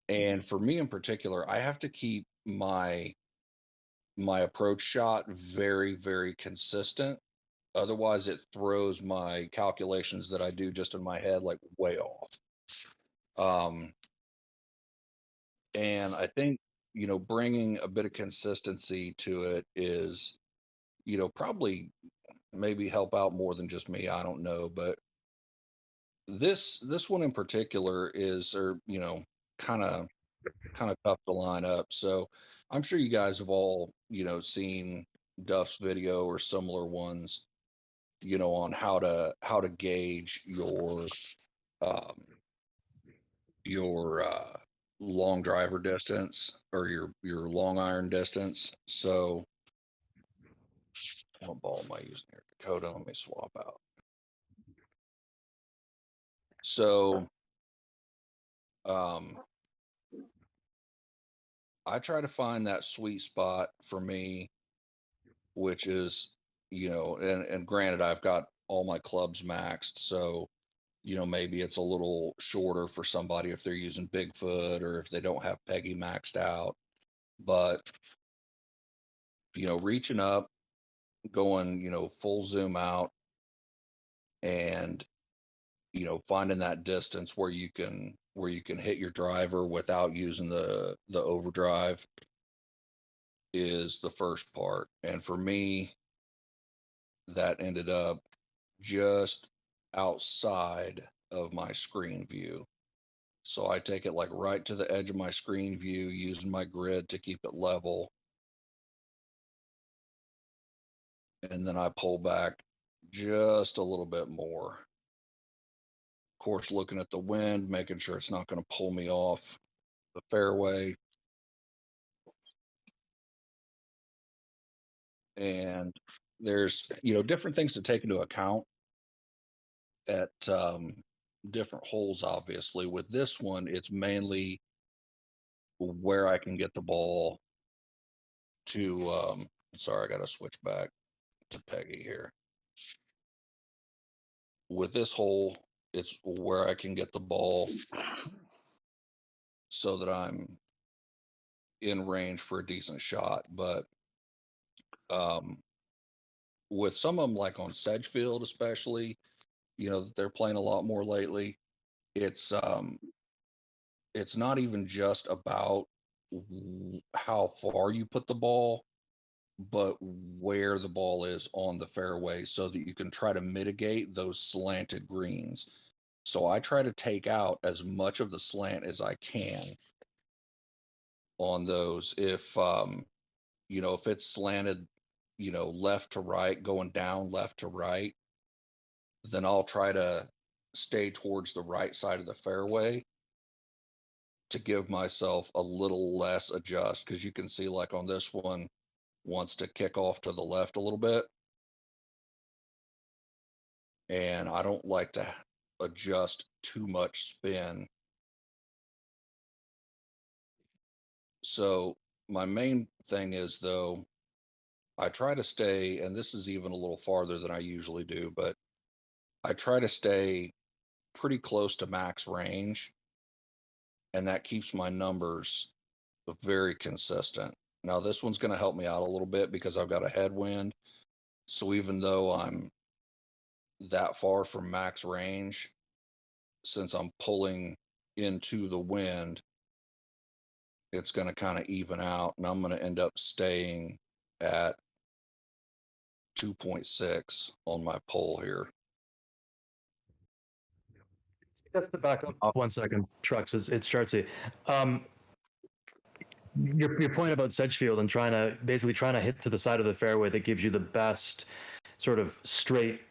And for me in particular, I have to keep my approach shot very, very consistent. Otherwise, it throws my calculations that I do just in my head like way off. Um, and I think, bringing a bit of consistency to it is, probably maybe help out more than just me. I don't know, but this one in particular is, or kind of kind of tough to line up. So I'm sure you guys have all, seen Duff's video or similar ones, on how to gauge um, your long driver distance or your long iron distance. So what ball am I using here? Dakota, let me swap out. So um, I try to find that sweet spot for me, which is, and granted, I've got all my clubs maxed. So, maybe it's a little shorter for somebody if they're using Bigfoot or if they don't have Peggy maxed out. But, reaching up, going, full zoom out and, finding that distance where you can hit your driver without using the overdrive is the first part. And for me, that ended up just outside of my screen view. So I take it like right to the edge of my screen view using my grid to keep it level. And then I pull back just a little bit more. Of course, looking at the wind, making sure it's not going to pull me off the fairway. And there's, different things to take into account at different holes, obviously. With this one, it's mainly where I can get the ball to, sorry, I got to switch back to Peggy here. With this hole, it's where I can get the ball so that I'm in range for a decent shot. But um, with some of them, like on Sedgefield, especially, that they're playing a lot more lately, it's it's not even just about how far you put the ball, but where the ball is on the fairway so that you can try to mitigate those slanted greens. So I try to take out as much of the slant as I can on those. If it's slanted, left to right, going down left to right, then I'll try to stay towards the right side of the fairway to give myself a little less adjust, because you can see like on this one wants to kick off to the left a little bit, and I don't like to adjust too much spin. So my main thing is, though, I try to stay, and this is even a little farther than I usually do, but I try to stay pretty close to max range, and that keeps my numbers very consistent. Now, this one's going to help me out a little bit because I've got a headwind. So even though I'm that far from max range, since I'm pulling into the wind, it's going to kind of even out, and I'm going to end up staying at 2.6 on my pull here. Just to back up 1 second, Trux, it's Truxy. Your point about Sedgefield and basically trying to hit to the side of the fairway that gives you the best sort of straight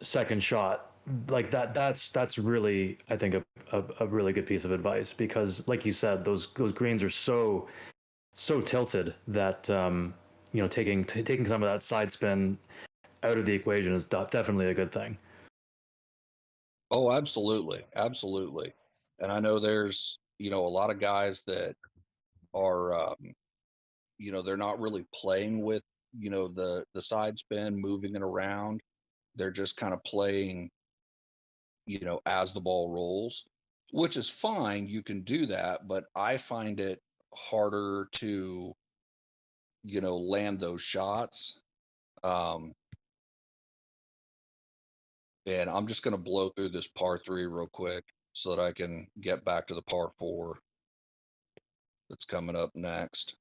second shot, like that's really, I think, a really good piece of advice, because like you said, those greens are so tilted that taking some of that side spin out of the equation is definitely a good thing. Oh, absolutely, absolutely. And I know there's a lot of guys that are they're not really playing with the side spin, moving it around. They're just kind of playing as the ball rolls. which is fine. You can do that, but I find it harder to, land those shots. Um, and I'm just going to blow through this par three real quick so that I can get back to the par four that's coming up next.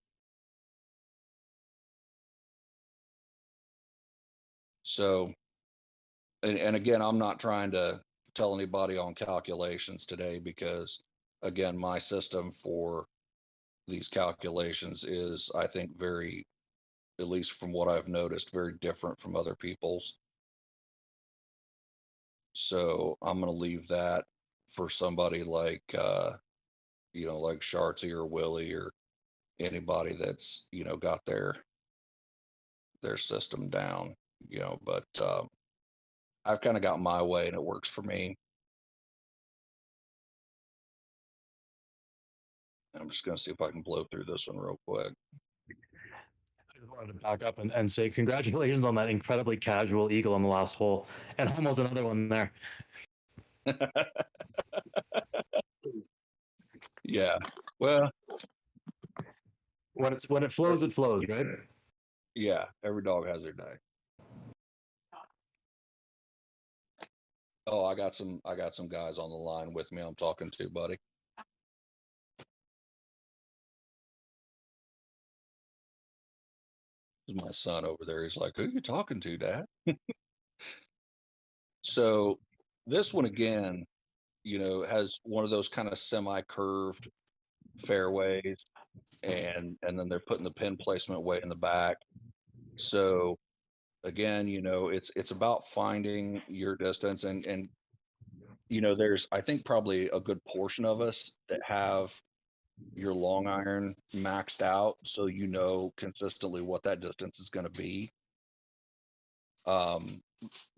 So, and again, I'm not trying to tell anybody on calculations today because, again, my system for these calculations is, I think, very, at least from what I've noticed, very different from other people's. So I'm going to leave that for somebody like, like Shartsy or Willie or anybody that's, got their system down, but I've kind of got my way and it works for me. I'm just going to see if I can blow through this one real quick. I just wanted to back up and say congratulations on that incredibly casual eagle on the last hole, and almost another one there. Yeah. Well, When it flows, it flows, right? yeah, every dog has their day. Oh, I got some guys on the line with me I'm talking to, buddy. This is my son over there. He's like, "Who are you talking to, Dad?" So this one again, has one of those kind of semi-curved fairways, and then they're putting the pin placement way in the back. So again, it's about finding your distance, and there's, I think, probably a good portion of us that have your long iron maxed out, so consistently what that distance is going to be. Um,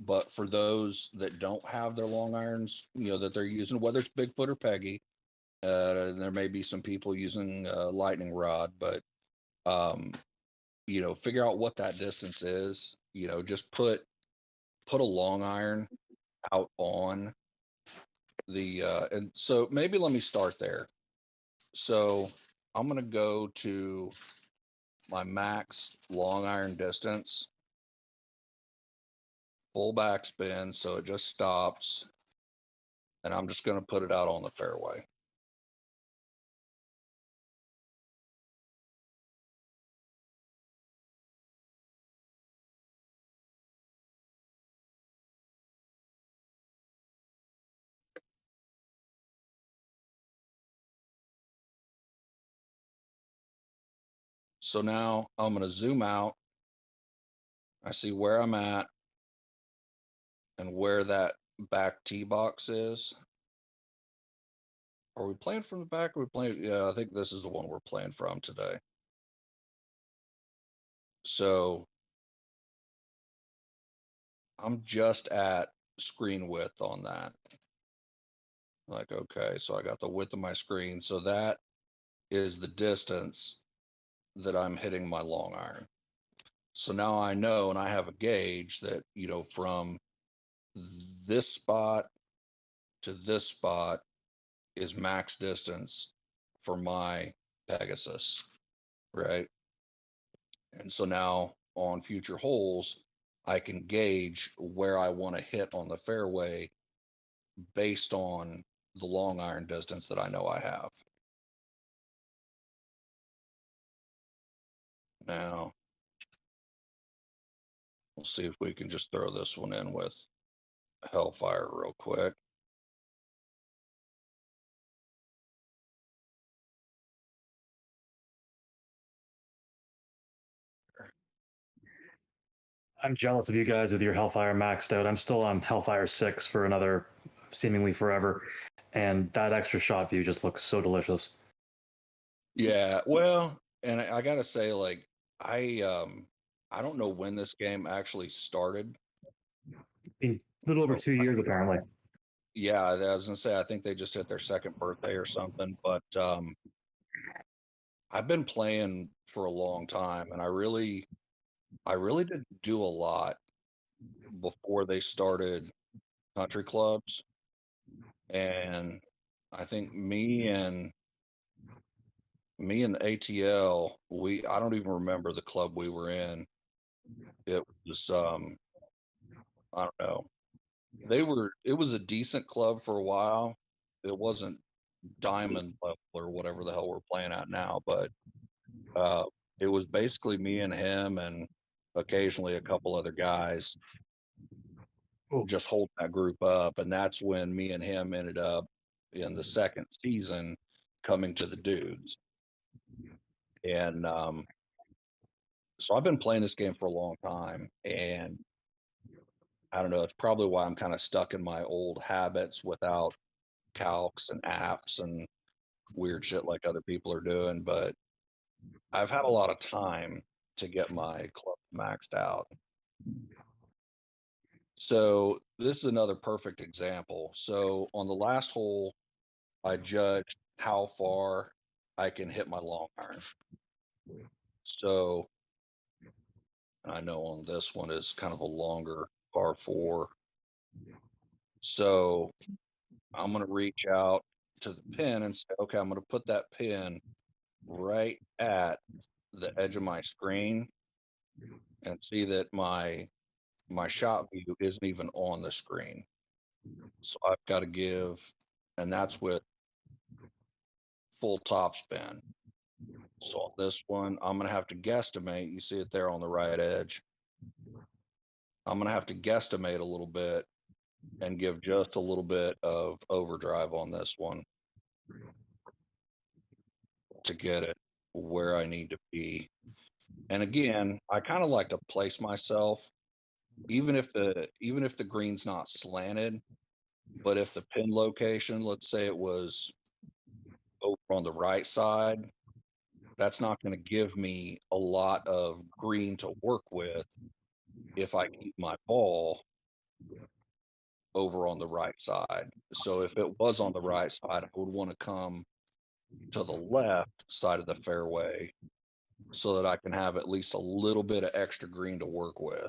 but for those that don't have their long irons, that they're using, whether it's Bigfoot or Peggy, there may be some people using lightning rod, but um, figure out what that distance is. Just put a long iron out on the and so maybe let me start there. So I'm gonna go to my max long iron distance, full backspin, so it just stops, and I'm just gonna put it out on the fairway. So now I'm gonna zoom out. I see where I'm at and where that back tee box is. Are we playing from the back? Or are we playing? Yeah, I think this is the one we're playing from today. So I'm just at screen width on that. Like, okay, so I got the width of my screen. So that is the distance that I'm hitting my long iron. So now I know, and I have a gauge that, from this spot to this spot is max distance for my Pegasus, right? And so now on future holes, I can gauge where I want to hit on the fairway based on the long iron distance that I know I have. Now, we'll see if we can just throw this one in with Hellfire real quick. I'm jealous of you guys with your Hellfire maxed out. I'm still on Hellfire 6 for another seemingly forever. And that extra shot view just looks so delicious. Yeah, well, and I gotta say, like, I don't know when this game actually started. A little over Oh, 2 years, apparently. yeah, I was gonna say I think they just hit their second birthday or something, but I've been playing for a long time, and I really didn't do a lot before they started country clubs, and I think me and the ATL, I don't even remember the club we were in. It was I don't know. It was a decent club for a while. It wasn't diamond level or whatever the hell we're playing at now, but uh it was basically me and him and occasionally a couple other guys Cool. just holding that group up. And that's when me and him ended up in the second season coming to the dudes. And so I've been playing this game for a long time, and I don't know, it's probably why I'm kind of stuck in my old habits without calcs and apps and weird shit like other people are doing. But I've had a lot of time to get my club maxed out. So this is another perfect example. So on the last hole, I judged how far I can hit my long iron. So I know on this one is kind of a longer par four. So I'm going to reach out to the pin and say, okay, I'm going to put that pin right at the edge of my screen and see that my shot view isn't even on the screen. So I've got to give, and that's with full top spin. So on this one, I'm going to have to guesstimate. You see it there on the right edge. I'm going to have to guesstimate a little bit and give just a little bit of overdrive on this one to get it where I need to be. And again, I kind of like to place myself, even if the green's not slanted, but if the pin location, let's say it was over on the right side, that's not going to give me a lot of green to work with if I keep my ball over on the right side. So if it was on the right side, I would want to come to the left side of the fairway so that I can have at least a little bit of extra green to work with.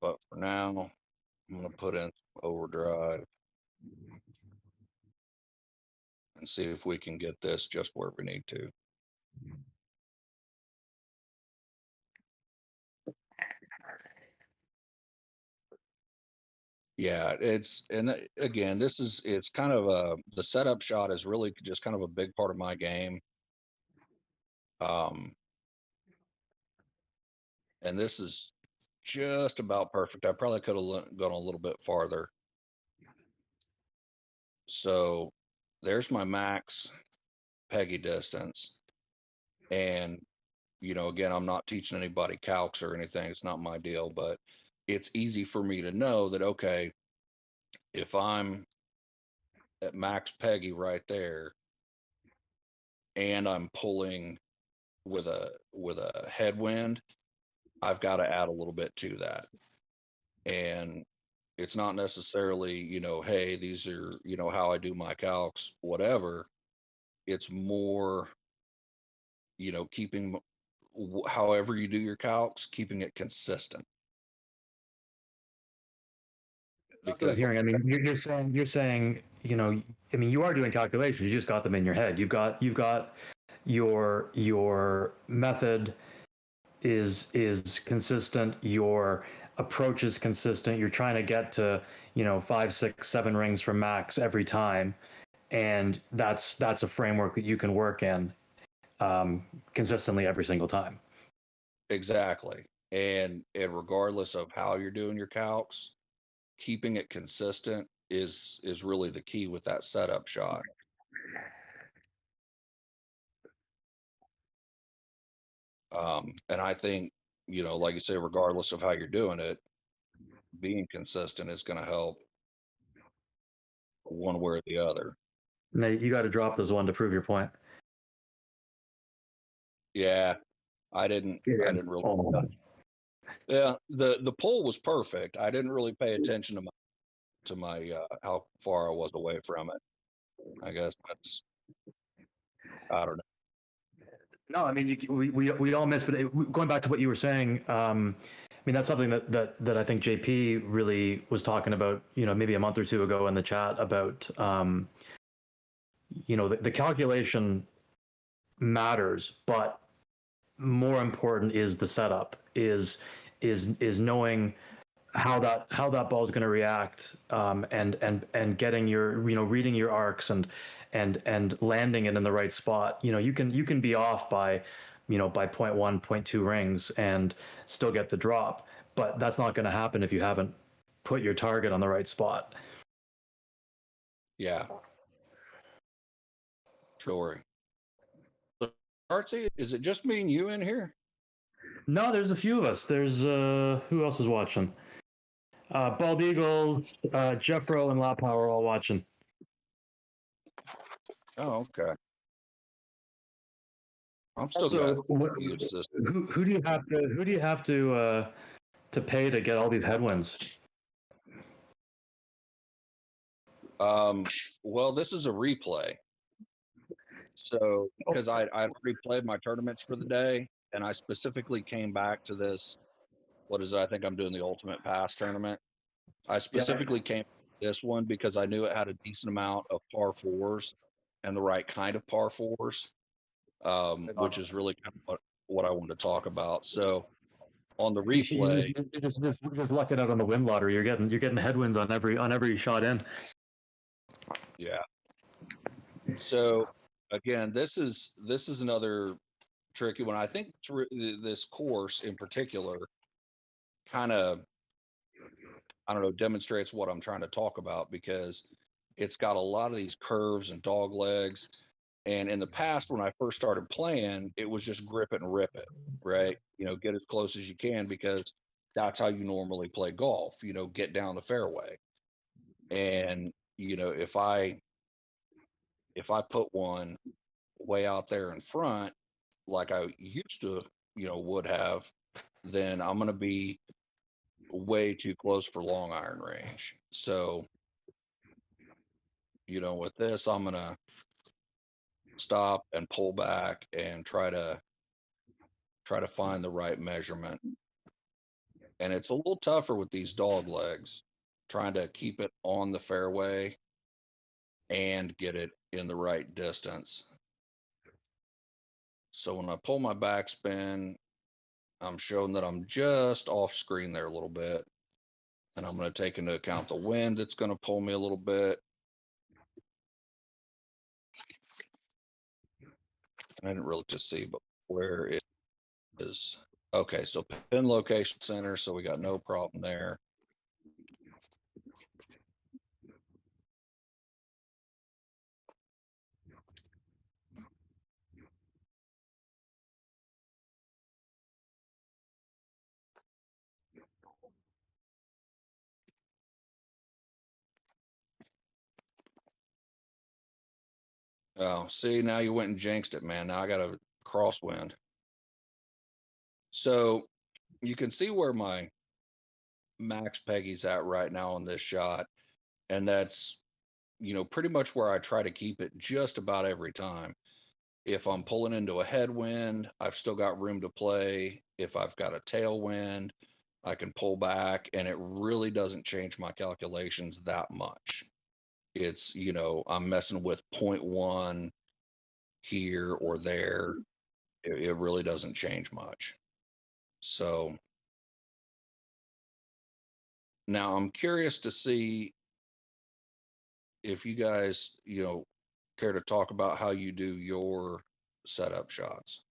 But for now, I'm going to put in overdrive and see if we can get this just where we need to. Yeah, again, it's kind of the setup shot is really just kind of a big part of my game. Um, and this is just about perfect. I probably could have gone a little bit farther. So there's my max Peggy distance. And, again, I'm not teaching anybody calcs or anything. It's not my deal, but it's easy for me to know that, okay, if I'm at max Peggy right there and I'm pulling with a headwind, I've got to add a little bit to that. And it's not necessarily, hey, these are, how I do my calcs, whatever. It's more, keeping however you do your calcs, keeping it consistent. That's what I'm Because hearing. I mean, you're saying, I mean, you are doing calculations. You just got them in your head. You've got your method is consistent. Your approach is consistent. You're trying to get to, 5, 6, 7 rings from max every time, and that's a framework that you can work in consistently every single time. exactly. And regardless of how you're doing your calcs, keeping it consistent is really the key with that setup shot. And I think, like you say, regardless of how you're doing it, being consistent is going to help one way or the other. Nate, you got to drop this one to prove your point. Yeah, I Yeah. didn't really. Oh. Yeah, the pull was perfect. I didn't really pay attention to my how far I was away from it. I guess that's I don't know. No, I mean, we all miss, but going back to what you were saying, mean, that's something that I think JP really was talking about, maybe a month or two ago in the chat about, the calculation matters, but more important is the setup, is knowing how that ball is going to react, and getting your, reading your arcs, and landing it in the right spot. You can be off by, by point 1, point 2 rings and still get the drop, but that's not going to happen if you haven't put your target on the right spot. Yeah, sure. So, Artsy, is it just me and you in here? No, there's a few of us. There's who else is watching? Bald Eagles, Jeffro, and La Power all watching. Oh, okay. I'm still Also, got use this. who do you have to pay to get all these headwinds? Well, this is a replay. So, because I already played my tournaments for the day, and I specifically came back to this. What is it? I think I'm doing the Ultimate Pass tournament. I specifically came to this one because I knew it had a decent amount of par fours and the right kind of par fours, which is really kind of what I wanted to talk about. So, on the replay, You're just lucking out on the win lottery. You're getting headwinds on every shot in. yeah. So, again, this is another tricky one. I think this course in particular kind of, I don't know, demonstrates what I'm trying to talk about, because it's got a lot of these curves and dog legs. And in the past, when I first started playing, it was just grip it and rip it, right? Get as close as you can, because that's how you normally play golf, get down the fairway. And, if I put one way out there in front, like I used to, would have, then I'm going to be way too close for long iron range. So, with this, I'm going to stop and pull back and try to find the right measurement. And it's a little tougher with these dog legs, trying to keep it on the fairway and get it in the right distance. So when I pull my backspin, I'm showing that I'm just off screen there a little bit. And I'm going to take into account the wind that's going to pull me a little bit. I didn't really just see, but where it is. Okay, so pin location center, so we got no problem there. Oh, see, now you went and jinxed it, man. Now I got a crosswind. So you can see where my max Peggy's at right now on this shot. And that's, pretty much where I try to keep it just about every time. If I'm pulling into a headwind, I've still got room to play. If I've got a tailwind, I can pull back, and it really doesn't change my calculations that much. It's, I'm messing with 0.1 here or there. It really doesn't change much. So now I'm curious to see if you guys, care to talk about how you do your setup shots.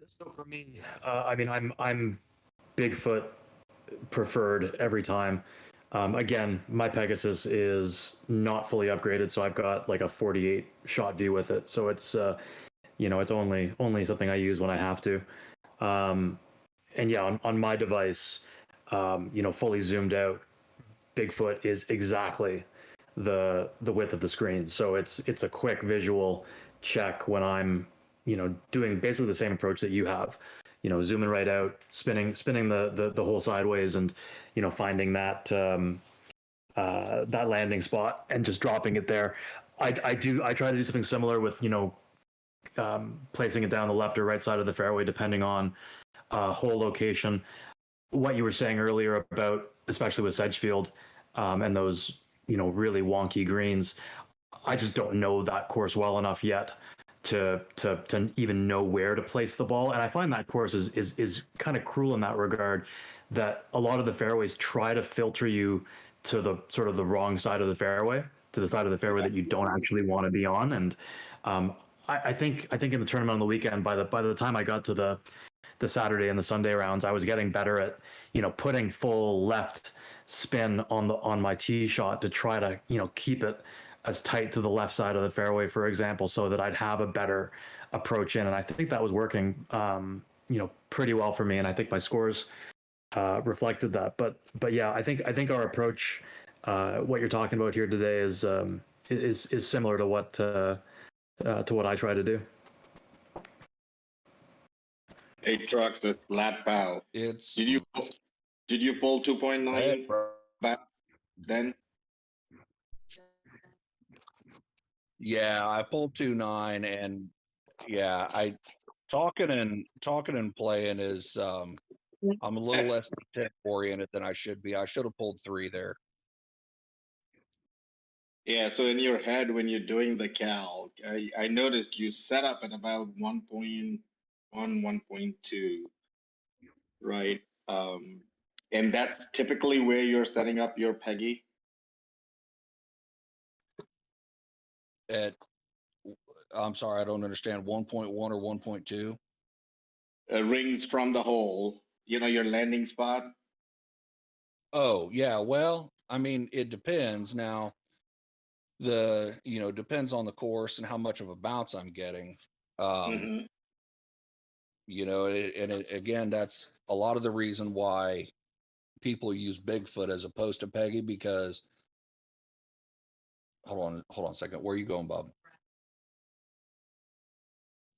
So for me, I mean, I'm Bigfoot preferred every time. Again, my Pegasus is not fully upgraded, so I've got like a 48 shot view with it. So it's it's only something I use when I have to. And yeah, on my device, fully zoomed out, Bigfoot is exactly the width of the screen. So it's a quick visual check when I'm doing basically the same approach that you have. Zooming right out, spinning the whole sideways, and finding that that landing spot and just dropping it there. I try to do something similar with placing it down the left or right side of the fairway depending on hole location. What you were saying earlier about, especially with Sedgefield and those really wonky greens, I just don't know that course well enough yet to even know where to place the ball. And I find that course is kind of cruel in that regard. That a lot of the fairways try to filter you to the sort of the wrong side of the fairway, to the side of the fairway that you don't actually want to be on. And um, I think in the tournament on the weekend, by the time I got to the Saturday and the Sunday rounds, I was getting better at putting full left spin on my tee shot to try to keep it as tight to the left side of the fairway, for example, so that I'd have a better approach in. And I think that was working, pretty well for me. And I think my scores reflected that. But yeah, I think our approach, what you're talking about here today, is similar to what I try to do. Hey, Trux, it's Lat Pal. It's Did you pull 2.9 back then? yeah, I pulled 2.9, and yeah, I talking and playing is I'm a little less tech oriented than I should be. I should have pulled 3 there. Yeah, so in your head when you're doing the calc, I noticed you set up at about 1.1, 1.2, right? And that's typically where you're setting up your Peggy. At I'm sorry, I don't understand. 1.1 or 1.2? Rings from the hole, your landing spot. Oh, yeah. Well, I mean, it depends. Now, depends on the course and how much of a bounce I'm getting. Mm-hmm. Again, that's a lot of the reason why people use Bigfoot as opposed to Peggy, because hold on a second. Where are you going, Bob?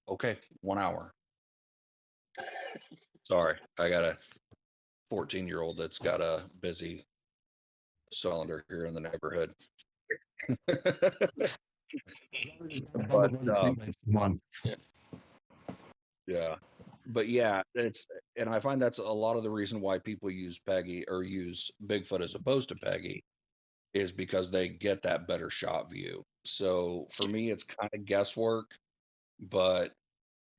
Okay, 1 hour. Sorry, I got a 14-year-old that's got a busy cylinder here in the neighborhood. But Yeah. yeah, but yeah, and I find that's a lot of the reason why people use Peggy or use Bigfoot as opposed to Peggy, is because they get that better shot view. So for me, it's kind of guesswork, but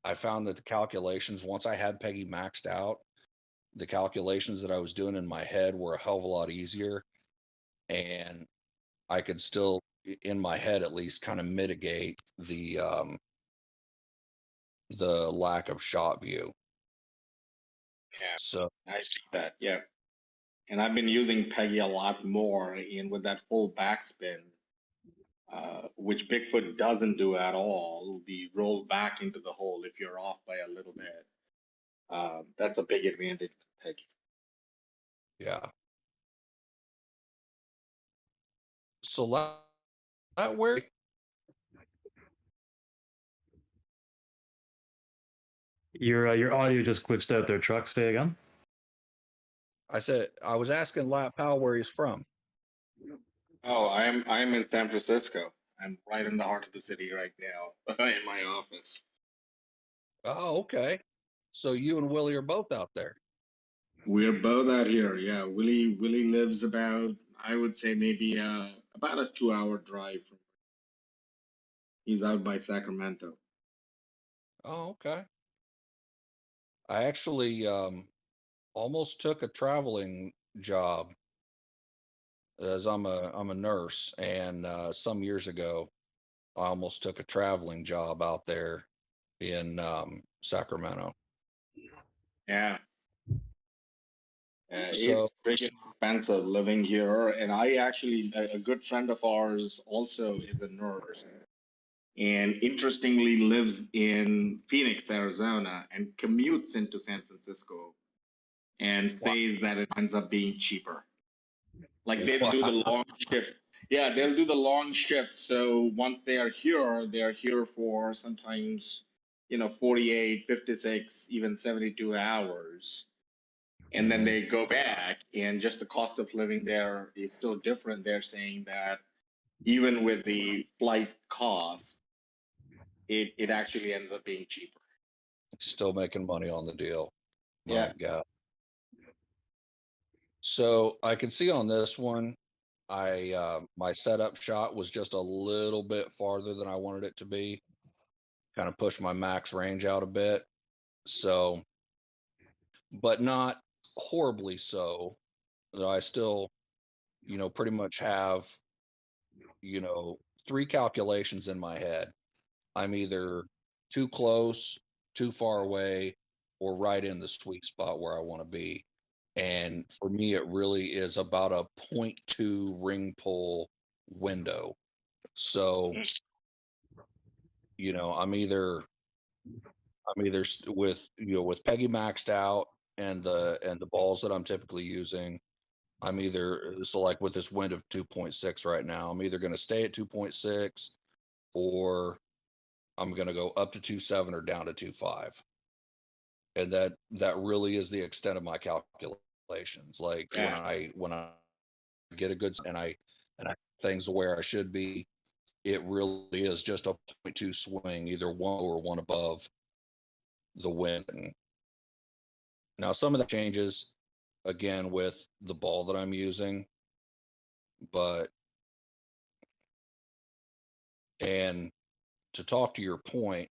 I found that the calculations, once I had Peggy maxed out, the calculations that I was doing in my head were a hell of a lot easier, and I could still, in my head at least, kind of mitigate the lack of shot view. Yeah, So I see that. Yeah. And I've been using Peggy a lot more, and with that full backspin, which Bigfoot doesn't do at all, the roll back into the hole if you're off by a little bit. That's a big advantage with Peggy. yeah. So that where Your audio just glitched out there, Truck. Say again. I said I was asking Lat Pal where he's from. Oh, I'm in San Francisco. I'm right in the heart of the city right now, in my office. Oh, okay. So you and Willie are both out there. We're both out here. Yeah, Willie lives about, I would say, maybe about a 2-hour drive from. He's out by Sacramento. Oh, okay. I actually almost took a traveling job, as I'm a nurse, and some years ago I almost took a traveling job out there in Sacramento. Yeah, So it's pretty expensive living here, and I actually a good friend of ours also is a nurse, and interestingly lives in Phoenix, Arizona, and commutes into San Francisco, and wow, says that it ends up being cheaper. Like they'll do the wow. long shift. Yeah, they'll do the long shift. So once they are here for sometimes, 48, 56, even 72 hours. And then Mhm. they go back, and just the cost of living there is still different. They're saying that even with the flight cost, it actually ends up being cheaper. Still making money on the deal. Yeah. My God. So I can see on this one, my setup shot was just a little bit farther than I wanted it to be. Kind of pushed my max range out a bit. So, but not horribly so. I still, pretty much have, three calculations in my head. I'm either too close, too far away, or right in the sweet spot where I want to be. And for me, it really is about a 0.2 ring pull window. So, with Peggy maxed out and the balls that I'm typically using, I'm either so like with this wind of 2.6 right now, I'm either going to stay at 2.6 or I'm going to go up to 2.7 or down to 2.5. And that really is the extent of my calculations. Like Yeah. when I get a good and I things where I should be, it really is just a 0.2 swing, either one or one above the wind. Now some of that changes again with the ball that I'm using, but and to talk to your point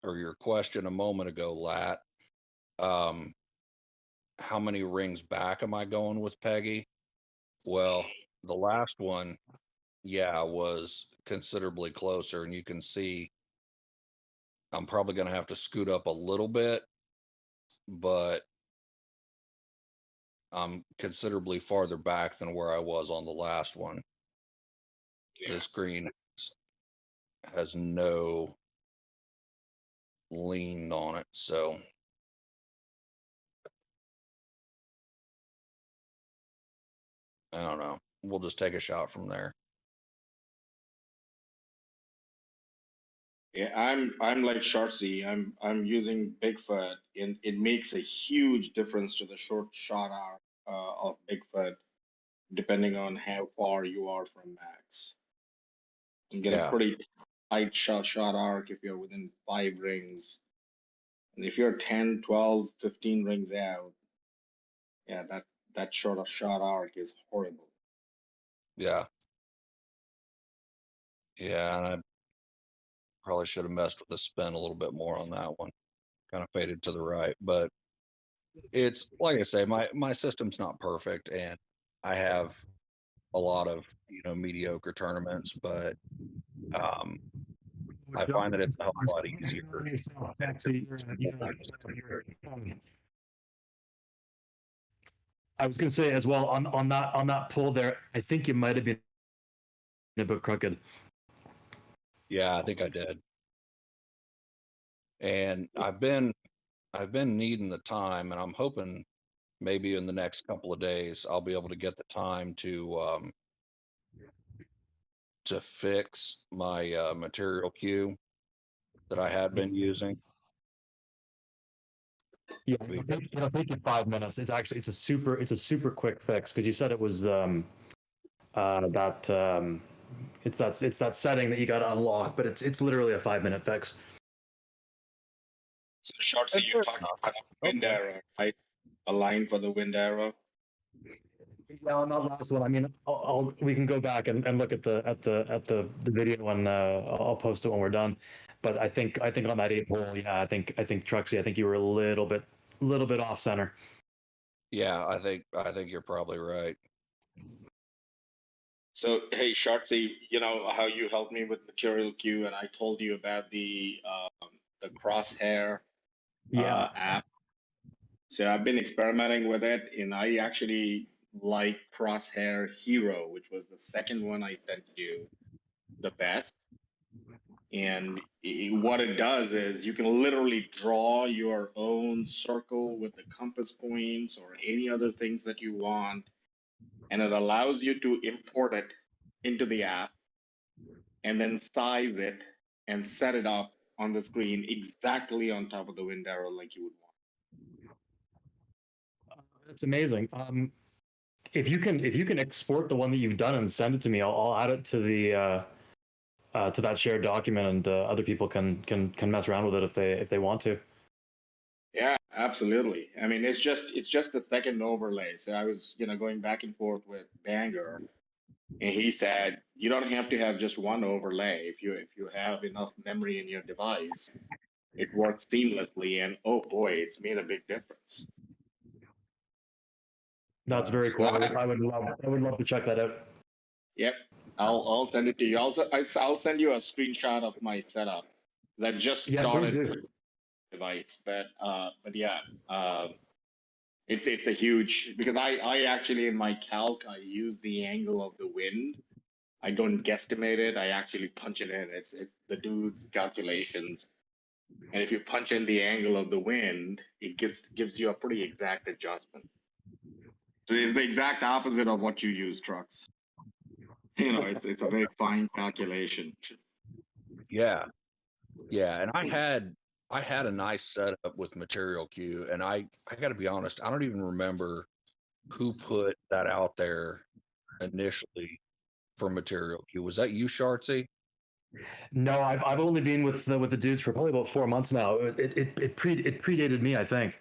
or your question a moment ago, Lat, um, how many rings back am I going with Peggy? Well, the last one, yeah, was considerably closer, and you can see I'm probably going to have to scoot up a little bit, but I'm considerably farther back than where I was on the last one. Yeah. This green has no lean on it, so I don't know. We'll just take a shot from there. Yeah, I'm like Shortsy. I'm using Bigfoot, and it makes a huge difference to the short shot arc of Bigfoot, depending on how far you are from max. You get a Yeah, pretty tight shot arc if you're within 5 rings, and if you're 10, 12, 15 rings out, yeah, that shot arc is horrible. yeah, yeah. And I probably should have messed with the spin a little bit more on that one. Kind of faded to the right, but it's like I say, my system's not perfect, and I have a lot of mediocre tournaments, but um, I find that it's a hell of a lot easier. I was going to say as well on that pull there, I think you might have been a bit crooked. Yeah, I think I did, and I've been needing the time, and I'm hoping maybe in the next couple of days I'll be able to get the time to fix my material queue that I had been using. Yeah, it'll take you 5 minutes. It's a super quick fix because you said it was that it's that setting that you got to unlock, but it's literally a 5 minute fix. So Shortsy, you're talking about a wind arrow, right? A line for the wind arrow. Yeah, on that last one, I mean, we can go back and look at the video and I'll post it when we're done. But I think on that 8 hole, yeah, I think Truxy, I think you were a little bit off center. Yeah, I think you're probably right. So hey, Shortsy, you know how you helped me with material queue, and I told you about the crosshair Yeah. app. So I've been experimenting with it, and I actually like Crosshair Hero, which was the second one I sent you, the best. And what it does is you can literally draw your own circle with the compass points or any other things that you want, and it allows you to import it into the app and then size it and set it up on the screen exactly on top of the wind arrow like you would want. That's amazing. if you can export the one that you've done and send it to me, I'll add it to the to that shared document, and other people can mess around with it if they want to. Yeah, absolutely. I mean, it's just a second overlay. So I was, going back and forth with Banger, and he said you don't have to have just one overlay. If you have enough memory in your device, it works seamlessly. And oh boy, it's made a big difference. That's very So cool. I would love to check that out. yep, I'll send it to you. Also, I'll send you a screenshot of my setup because I just Yeah, please started do. the device, but yeah, it's a huge because I actually in my calc I use the angle of the wind. I don't guesstimate it. I actually punch it in. It's the dude's calculations, and if you punch in the angle of the wind, it gives you a pretty exact adjustment. So it's the exact opposite of what you use, Trucks. It's a very fine calculation. Yeah, yeah, and I had a nice setup with Material Queue, and I got to be honest, I don't even remember who put that out there initially for Material Queue. Was that you, Shartsy? No, I've only been with the dudes for probably about 4 months now. It predated me, I think.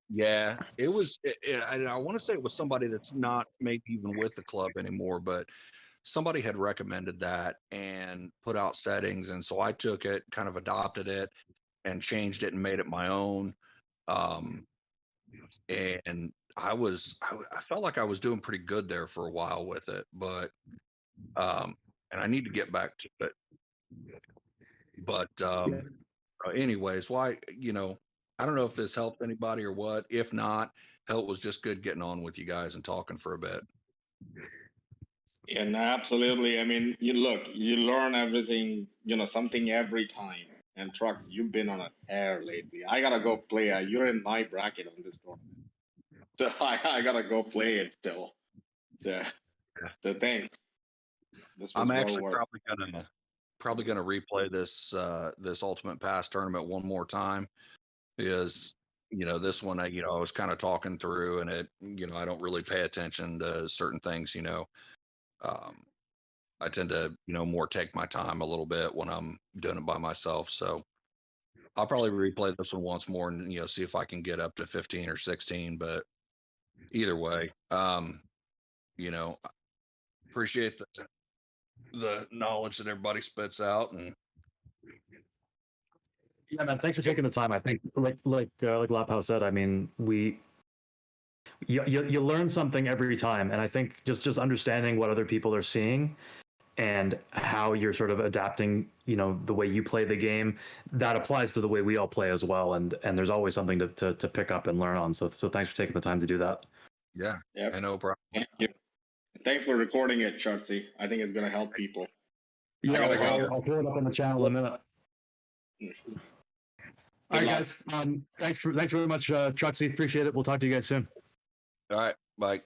Yeah, it was. I want to say it was somebody that's not maybe even with the club anymore, but somebody had recommended that and put out settings, and so I took it, kind of adopted it, and changed it and made it my own. Um, and I felt like I was doing pretty good there for a while with it, but and I need to get back to it. But anyways, why I don't know if this helped anybody or what. If not, hell, it was just good getting on with you guys and talking for a bit. And absolutely, I mean, you learn everything, something every time. And Trucks, you've been on a tear lately. I gotta go play. You're in my bracket on this tournament, so I gotta go play it still. So, so thanks. This I'm was well actually worth. probably gonna replay this Ultimate Pass tournament one more time, because this one I was kind of talking through, and I don't really pay attention to certain things. Um, I tend to more take my time a little bit when I'm doing it by myself. So I'll probably replay this one once more and see if I can get up to 15 or 16. But either way, you know, appreciate the knowledge that everybody spits out. And Yeah, man. Thanks for taking the time. I think, like Lapau said, I mean, you learn something every time, and I think just understanding what other people are seeing and how you're sort of adapting, the way you play the game, that applies to the way we all play as well. And there's always something to pick up and learn on. So thanks for taking the time to do that. yeah, Yep. and no problem. Thank you. Thanks for recording it, Chucksy. I think it's gonna help people. Yeah, I gotta go. I'll throw it up on the channel in a minute. All right, luck. guys. Thanks very much, Truxy. Appreciate it. We'll talk to you guys soon. All right, bye.